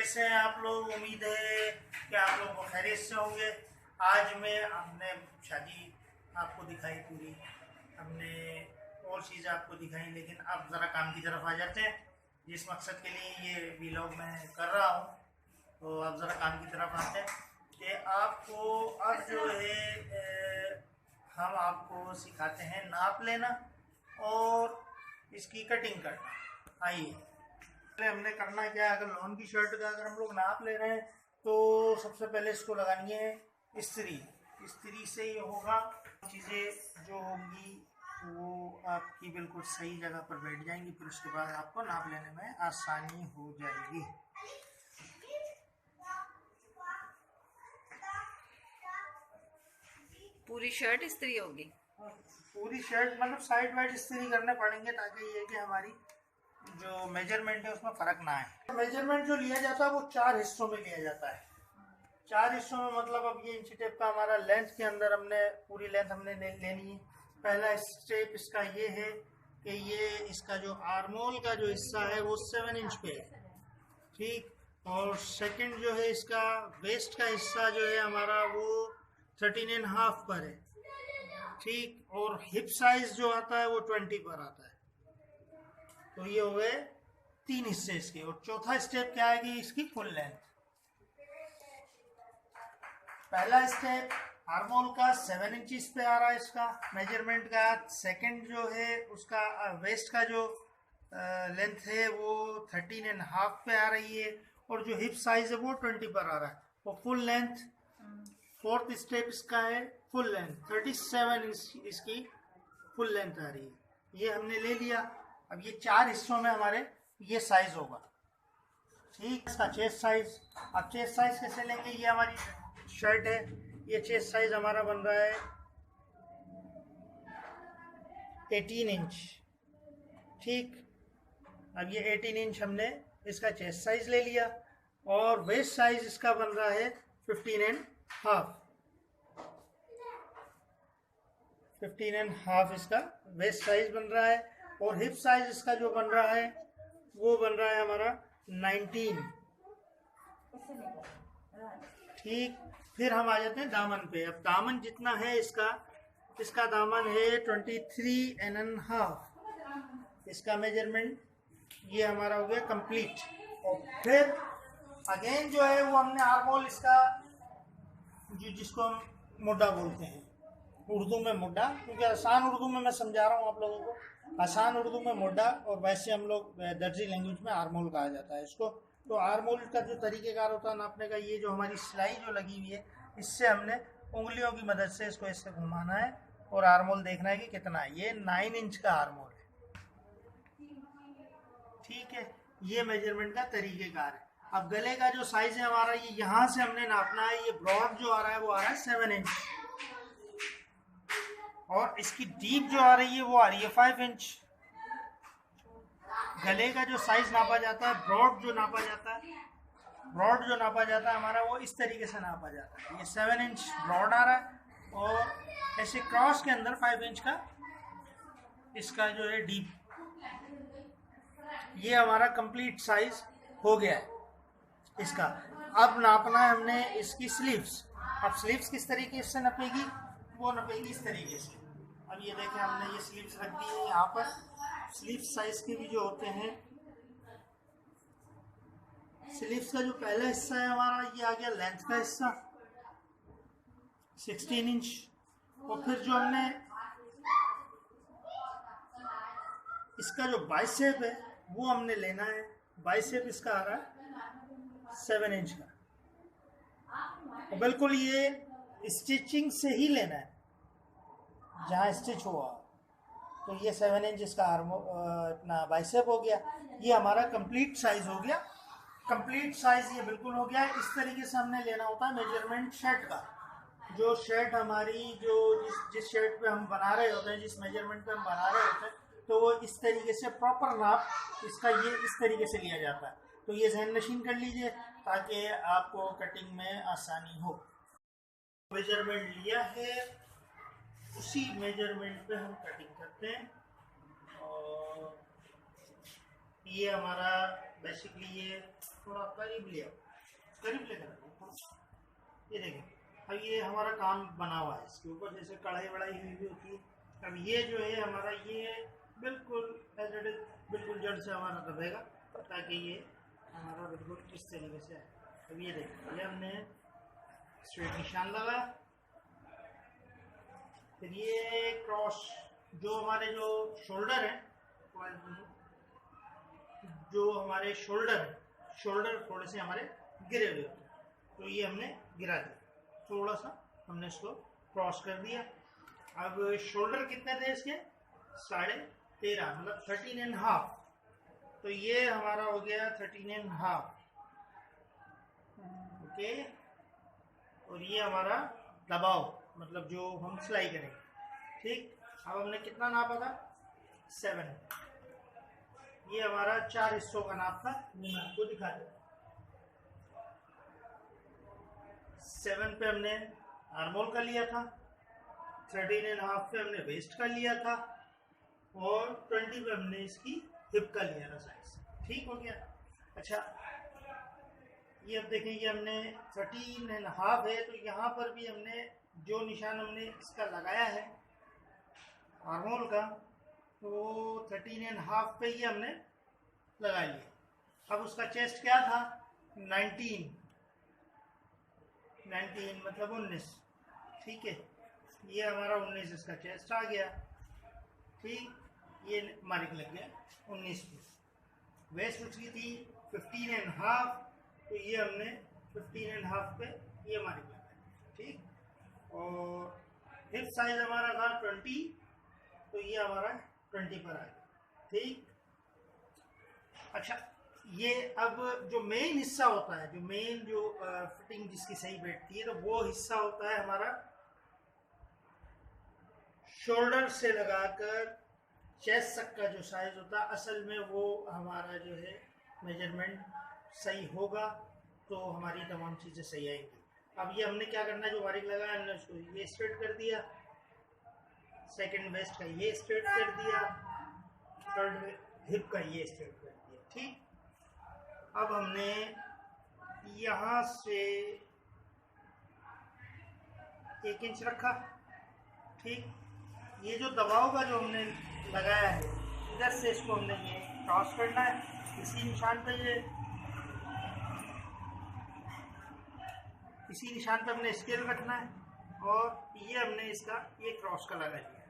कैसे हैं आप लोग। उम्मीद है कि आप लोग को खैरियत से होंगे। आज हमने शादी आपको दिखाई पूरी, हमने और चीज़ आपको दिखाई, लेकिन अब ज़रा काम की तरफ आ जाते हैं। जिस मकसद के लिए ये व्लॉग मैं कर रहा हूँ, तो अब ज़रा काम की तरफ आते हैं कि आपको अब जो है हम आपको सिखाते हैं नाप लेना और इसकी कटिंग करना। आइए, हमने करना क्या है, अगर लॉन की शर्ट का अगर हम लोग नाप ले रहे हैं तो सबसे पहले इसको लगानी है इस्त्री। इस्त्री से ये होगा, चीज़ें जो होंगी वो आपकी बिल्कुल सही जगह पर बैठ जाएंगी, फिर उसके बाद आपको नाप लेने में आसानी हो जाएगी। पूरी शर्ट इस्त्री होगी? पूरी शर्ट मतलब साइड वाइड इस्त्री करने पड़ेंगे, ताकि ये कि हमारी जो मेजरमेंट है उसमें फ़र्क ना आए। मेजरमेंट जो लिया जाता है वो 4 हिस्सों में लिया जाता है। 4 हिस्सों में मतलब अब ये इंची टेप का हमारा लेंथ के अंदर हमने पूरी लेंथ हमने लेनी है। पहला स्टेप इसका ये है कि ये इसका जो आर्मोल का जो हिस्सा है वो 7 इंच पे है, ठीक। और सेकंड जो है इसका वेस्ट का हिस्सा जो है हमारा वो 13.5 पर है, ठीक। और हिप साइज जो आता है वो 20 पर आता है। तो ये हो गए 3 हिस्से इसके। और चौथा स्टेप क्या है कि इसकी फुल लेंथ। पहला स्टेप आर्मोल का 7 इंचज पे आ रहा है इसका मेजरमेंट का। सेकंड जो है उसका वेस्ट का जो लेंथ है वो 13.5 पे आ रही है, और जो हिप साइज है वो 20 पर आ रहा है। और फुल लेंथ फोर्थ स्टेप इसका है फुल लेंथ 37 इसकी फुल लेंथ आ रही है। ये हमने ले लिया। अब ये 4 हिस्सों में हमारे ये साइज होगा, ठीक। इसका चेस्ट साइज, अब चेस्ट साइज कैसे लेंगे, ये हमारी शर्ट है, ये चेस्ट साइज हमारा बन रहा है 18 इंच, ठीक। अब ये 18 इंच हमने इसका चेस्ट साइज ले लिया, और वेस्ट साइज इसका बन रहा है 15.5। 15.5 इसका वेस्ट साइज बन रहा है, और हिप साइज इसका जो बन रहा है वो बन रहा है हमारा 19, ठीक। फिर हम आ जाते हैं दामन पे। अब दामन जितना है इसका दामन है 23.5 इसका मेजरमेंट। ये हमारा हो गया कंप्लीट। और फिर अगेन जो है वो हमने आर्मोल इसका जिसको हम मुड्डा बोलते हैं, उर्दू में मुड्डा, क्योंकि आसान उर्दू में मैं समझा रहा हूँ आप लोगों को। आसान उर्दू में मुड्डा, और वैसे हम लोग दर्जी लैंग्वेज में आर्मोल कहा जाता है इसको। तो आर्मोल का जो तरीक़ेकार होता है नापने का, ये जो हमारी सिलाई जो लगी हुई है, इससे हमने उंगलियों की मदद से इसको ऐसे घुमाना है और आर्मोल देखना है कि कितना है। ये 9 इंच का आर्मोल है, ठीक है। ये मेजरमेंट का तरीक़ेकार है। अब गले का जो साइज है हमारा, ये यहाँ से हमने नापना है। ये ब्रॉड जो आ रहा है वो आ रहा है 7 इंच, और इसकी डीप जो आ रही है वो आ रही है 5 इंच। गले का जो साइज नापा जाता है, ब्रॉड जो नापा जाता है हमारा, वो इस तरीके से नापा जाता है। ये 7 इंच ब्रॉड आ रहा है, और ऐसे क्रॉस के अंदर 5 इंच का इसका जो है डीप। ये हमारा कंप्लीट साइज हो गया है इसका। अब नापना है हमने इसकी स्लीव्स। अब स्लीव्स किस तरीके से नपेगी, वो नपेगी इस तरीके से। अब ये देखें, हमने ये स्लीव्स रख दी है यहाँ पर। स्लीव्स साइज के भी जो होते हैं, स्लीव्स का जो पहला हिस्सा है हमारा, ये आ गया लेंथ का हिस्सा 16 इंच। और फिर जो हमने इसका जो बाइसेप है वो हमने लेना है। बाइसेप इसका आ रहा है 7 इंच का, और बिल्कुल ये स्टिचिंग से ही लेना है जहाँ स्टिच हुआ। तो ये 7 इंच इसका अपना बाइसेप हो गया। ये हमारा कंप्लीट साइज हो गया। कंप्लीट साइज ये बिल्कुल हो गया। इस तरीके से हमने लेना होता है मेजरमेंट शर्ट का। जो शर्ट हमारी जो जिस शर्ट पे हम बना रहे होते हैं, जिस मेजरमेंट पे हम बना रहे होते हैं, तो वो इस तरीके से प्रॉपर नाप इसका ये इस तरीके से लिया जाता है। तो ये ज़हन नशीन कर लीजिए ताकि आपको कटिंग में आसानी हो। मेजरमेंट लिया है, उसी मेजरमेंट पे हम कटिंग करते हैं। और ये हमारा बेसिकली ये थोड़ा करीब लिया, करीब लेकर ये देखें। अब ये हमारा काम बना हुआ है इसके ऊपर, जैसे कढ़ाई वढ़ाई हुई भी होती है। अब ये जो है हमारा ये बिल्कुल एज इट इज बिल्कुल जड़ से हमारा दबेगा, ताकि ये हमारा बिल्कुल इस तरीके से आए। अब ये देखिए, ये हमने स्ट्रेट निशान लगा, फिर ये क्रॉस जो हमारे जो शोल्डर है, जो हमारे शोल्डर है, शोल्डर थोड़े से हमारे गिरे हुए होते हैं, तो ये हमने गिरा दिया, थोड़ा सा हमने इसको क्रॉस कर दिया। अब शोल्डर कितने थे इसके? 13.5, मतलब 13.5। तो ये हमारा हो गया 13.5, ओके। और ये हमारा दबाव, मतलब जो हम सिलाई करेंगे, ठीक। अब हमने कितना नापा था? 7। ये हमारा 4 हिस्सों का नाप था, मैं आपको दिखा देता। 7 पे हमने आर्मोल का लिया था, 13.5 पे हमने वेस्ट का लिया था, और 20 पे हमने इसकी हिप का लिया था साइज। ठीक हो गया। अच्छा, ये अब देखें, ये हमने 13.5 है, तो यहाँ पर भी हमने जो निशान हमने इसका लगाया है आर्मोल का, तो 13.5 पे ये हमने लगा लिया। अब उसका चेस्ट क्या था? 19 मतलब 19, ठीक है। ये हमारा 19 इसका चेस्ट आ गया, ठीक। ये मार्क लग गया 19 पे। वेस्ट उसकी थी 15.5, तो ये हमने 15.5 पे ये मार्क लग गया, ठीक। और हिप साइज हमारा था 20, तो ये हमारा 20 पर आ गया, ठीक। अच्छा, ये अब जो मेन हिस्सा होता है, जो मेन जो फिटिंग जिसकी सही बैठती है, तो वो हिस्सा होता है हमारा शोल्डर से लगाकर चेस्ट तक का जो साइज होता है, असल में वो हमारा जो है मेजरमेंट सही होगा तो हमारी तमाम चीज़ें सही आएंगी। अब ये हमने क्या करना है, जो बारीक लगाया हमने उसको ये स्ट्रेट कर दिया, सेकंड वेस्ट का ये स्ट्रेट कर दिया, थर्ड हिप का ये स्ट्रेट कर दिया, ठीक। अब हमने यहाँ से 1 इंच रखा, ठीक। ये जो दबाव का जो हमने लगाया है, इधर से इसको हमने ये क्रॉस करना है, इसी निशान पे ये इसी निशान पे हमने स्केल रखना है, और ये हमने इसका ये क्रॉस का लगा दिया।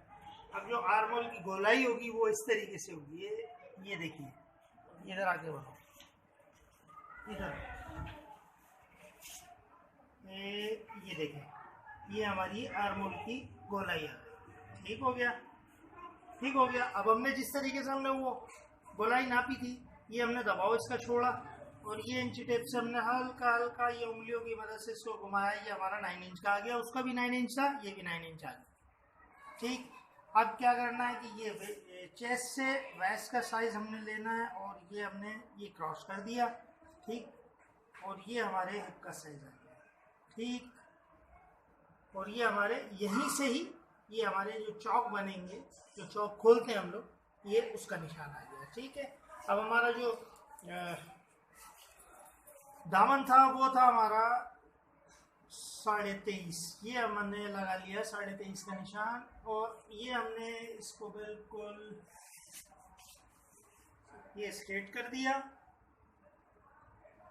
अब जो आर्मोल की गोलाई होगी वो इस तरीके से होगी, ये देखिए, इधर आगे बढ़ो, इधर ये देखें, ये हमारी आर्मोल की गोलाई आ गई। ठीक हो गया, ठीक हो गया। अब हमने जिस तरीके से हमने वो गोलाई नापी थी, ये हमने दबाव इसका छोड़ा, और ये इंची टेप से हमने हल्का हल्का ये उंगलियों की मदद से इसको घुमाया, ये हमारा 9 इंच का आ गया, उसका भी 9 इंच था, ये भी 9 इंच आ गया, ठीक। अब क्या करना है कि ये चेस्ट से वेस्ट का साइज हमने लेना है, और ये हमने ये क्रॉस कर दिया, ठीक। और ये हमारे हिप का साइज आ गया, ठीक। और ये हमारे यहीं से ही ये हमारे जो चौक बनेंगे, जो चौक खोलते हैं हम लोग, ये उसका निशान आ गया, ठीक है। अब हमारा जो दामन था वो था हमारा 23.5, ये हमने लगा लिया 23.5 का निशान, और ये हमने इसको बिल्कुल ये स्ट्रेट कर दिया।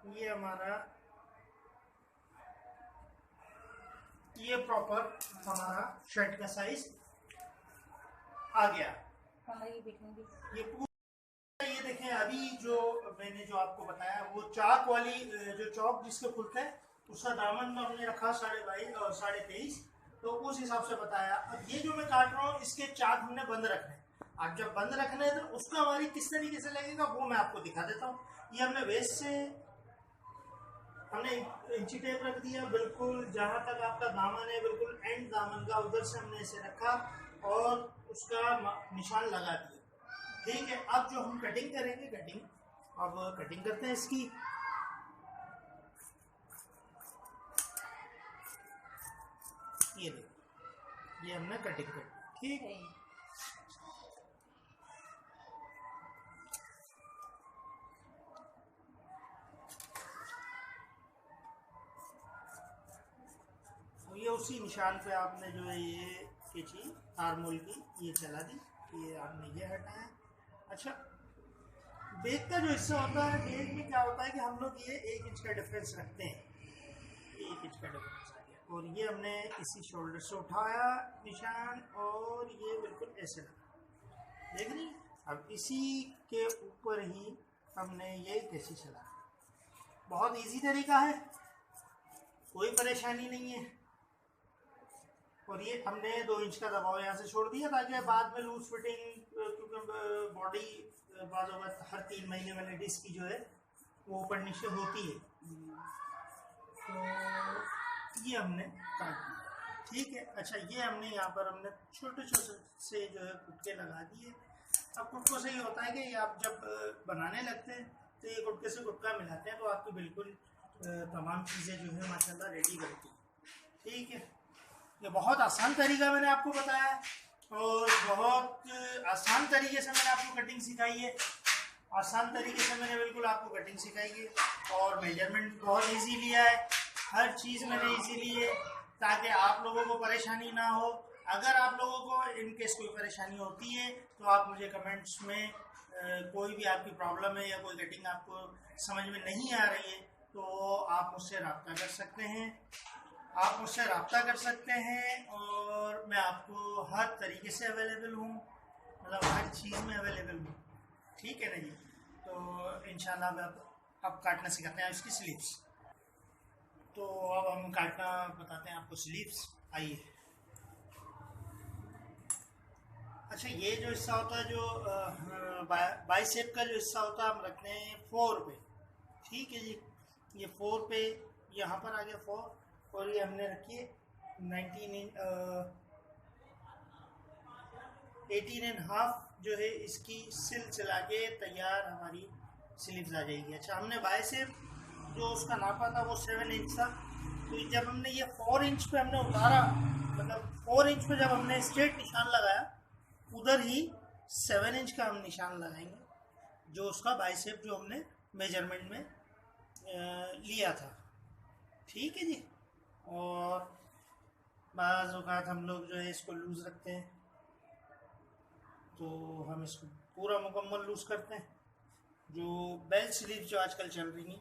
ये हमारा ये प्रॉपर हमारा शर्ट का साइज आ गया। ये पूरा ये देखें, अभी जो मैंने जो आपको बताया वो चाक वाली जो चौक जिसके खुलते हैं, उसका दामन हमने रखा 22.5 और 23.5, तो उस हिसाब से बताया। अब ये जो मैं काट रहा हूँ इसके चाक हमने बंद रखने हैं। अब जब बंद रखने हैं तो उसका हमारी किस तरीके से लगेगा वो मैं आपको दिखा देता हूँ। ये हमने वेस्ट से हमने इंची टेप रख दिया, बिल्कुल जहाँ तक आपका दामन है, बिल्कुल एंड दामन का उधर से हमने इसे रखा और उसका निशान लगा दिया, ठीक है। अब जो हम कटिंग करेंगे, अब कटिंग करते हैं इसकी। ये देखो, ये हमने कटिंग कर, ठीक है। उसी निशान पे आपने जो है ये कैंची आर्मोल की ये चला दी, ये आपने ये हटाया। अच्छा, बैक का जो हिस्सा होता है, बैक में क्या होता है कि हम लोग ये 1 इंच का डिफरेंस रखते हैं, 1 इंच का डिफरेंस आ गया, और ये हमने इसी शोल्डर से उठाया निशान और ये बिल्कुल ऐसे लगा, देख रही। अब इसी के ऊपर ही हमने ये कैसे चला, बहुत इजी तरीका है, कोई परेशानी नहीं है। और ये हमने 2 इंच का दबाव यहाँ से छोड़ दिया ताकि बाद में लूज फिटिंग, क्योंकि बॉडी बाद हर 3 महीने में लेडीज की जो है वो पढ़ने से होती है, तो ये हमने काट दिया, ठीक है। अच्छा, ये हमने यहाँ पर हमने छोटे छोटे से जो है कुटके लगा दिए। अब कुटकों से ये होता है कि आप जब बनाने लगते हैं तो ये गुटके से गुटका मिलाते हैं तो आपकी बिल्कुल तमाम चीज़ें जो है माशाल्लाह रेडी बनती है, ठीक है। ये बहुत आसान तरीका मैंने आपको बताया है और बहुत आसान तरीके से मैंने आपको कटिंग सिखाई है, आसान तरीके से मैंने बिल्कुल आपको कटिंग सिखाई है और मेजरमेंट बहुत इजी लिया है, हर चीज़ मैंने इजी ली है ताकि आप लोगों को परेशानी ना हो। अगर आप लोगों को इनकेस कोई परेशानी होती है तो आप मुझे कमेंट्स में कोई भी आपकी प्रॉब्लम है या कोई कटिंग आपको समझ में नहीं आ रही है तो आप मुझसे रब्ता कर सकते हैं, आप मुझसे रब्ता कर सकते हैं और मैं आपको हर तरीके से अवेलेबल हूँ, मतलब हर चीज़ में अवेलेबल हूँ, ठीक है ना जी। तो इंशाल्लाह अब काटना सिखाते हैं इसकी स्लीव्स। तो अब हम काटना बताते हैं आपको स्लीव्स, आइए। अच्छा, ये जो हिस्सा होता है जो बाइसेप का जो हिस्सा होता है हम रखते हैं 4 पे, ठीक है जी। ये 4 पे यहाँ पर आ गया 4 और ये हमने रखी है 18.5 जो है इसकी सिल चला के तैयार हमारी स्लीव्स आ जाएगी। अच्छा, हमने बाइसेप जो उसका नापा था वो 7 इंच था, तो जब हमने ये 4 इंच पे हमने उतारा, मतलब 4 इंच पे जब हमने स्ट्रेट निशान लगाया उधर ही 7 इंच का हम निशान लगाएंगे जो उसका बाइसेप जो हमने मेजरमेंट में लिया था, ठीक है जी। और बाज़ औक़ात हम लोग जो है इसको लूज़ रखते हैं तो हम इसको पूरा मुकम्मल लूज़ करते हैं। जो बेल स्लीव जो आजकल चल रही हैं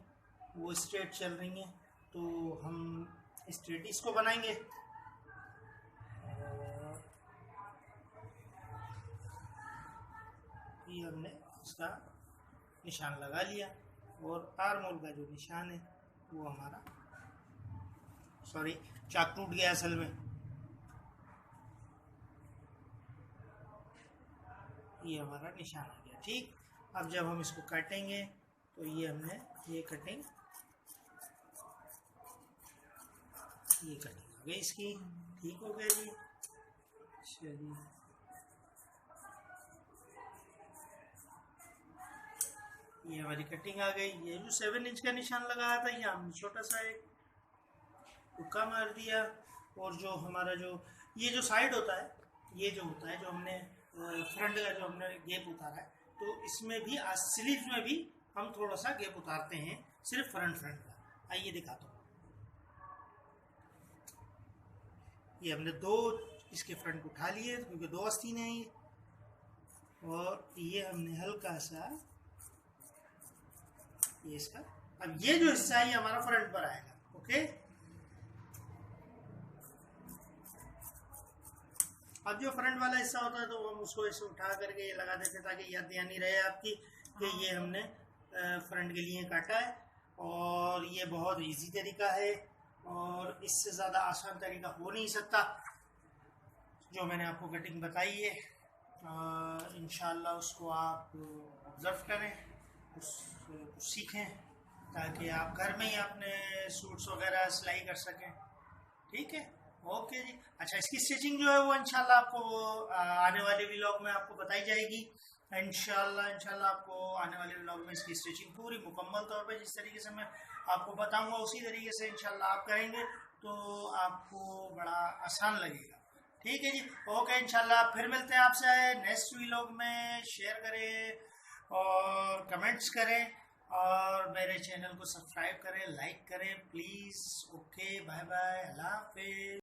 वो स्ट्रेट चल रही हैं तो हम स्ट्रेट इसको बनाएंगे। ये हमने इसका निशान लगा लिया और आर्मोल का जो निशान है वो हमारा, सॉरी चाक टूट गया असल में, ये हमारा निशान आ गया, ठीक। अब जब हम इसको काटेंगे तो ये हमने ये कटिंग आ गई इसकी, ठीक हो गया जी। चलिए, ये हमारी कटिंग आ गई। ये जो 7 इंच का निशान लगाया था ये हमने छोटा सा एक तुक्का मार दिया और जो हमारा जो ये जो साइड होता है, ये जो होता है जो हमने फ्रंट का जो हमने गैप उतारा है तो इसमें भी स्लीव्स में भी हम थोड़ा सा गैप उतारते हैं, सिर्फ फ्रंट का। आइए दिखाता हूँ। ये हमने 2 इसके फ्रंट उठा लिए क्योंकि 2 आस्तीन हैं ये, और ये हमने हल्का सा ये इसका, अब ये जो हिस्सा है ये हमारा फ्रंट पर आएगा, ओके। अब जो फ्रंट वाला हिस्सा होता है तो हम उसको ऐसे उठा करके ये लगा देते हैं ताकि याद नहीं रहे आपकी कि ये हमने फ्रंट के लिए काटा है। और ये बहुत इजी तरीका है और इससे ज़्यादा आसान तरीका हो नहीं सकता जो मैंने आपको कटिंग बताई है। इंशाल्लाह उसको आप ऑब्ज़र्व करें, कुछ सीखें ताकि आप घर में ही अपने सूट्स वगैरह सिलाई कर सकें, ठीक है, ओके जी। अच्छा, इसकी स्टिचिंग जो है वो इंशाल्लाह आपको आने वाले व्लॉग में आपको बताई जाएगी। इंशाल्लाह आपको आने वाले व्लॉग में इसकी स्टिचिंग पूरी मुकम्मल तौर पे जिस तरीके से मैं आपको बताऊंगा उसी तरीके से इंशाल्लाह आप करेंगे तो आपको बड़ा आसान लगेगा, ठीक है जी। ओके, इंशाल्लाह फिर मिलते हैं आपसे नेक्स्ट व्लॉग में। शेयर करें और कमेंट्स करें और मेरे चैनल को सब्सक्राइब करें, लाइक करें प्लीज़। ओके, बाय बाय, अल्लाह हाफिज़।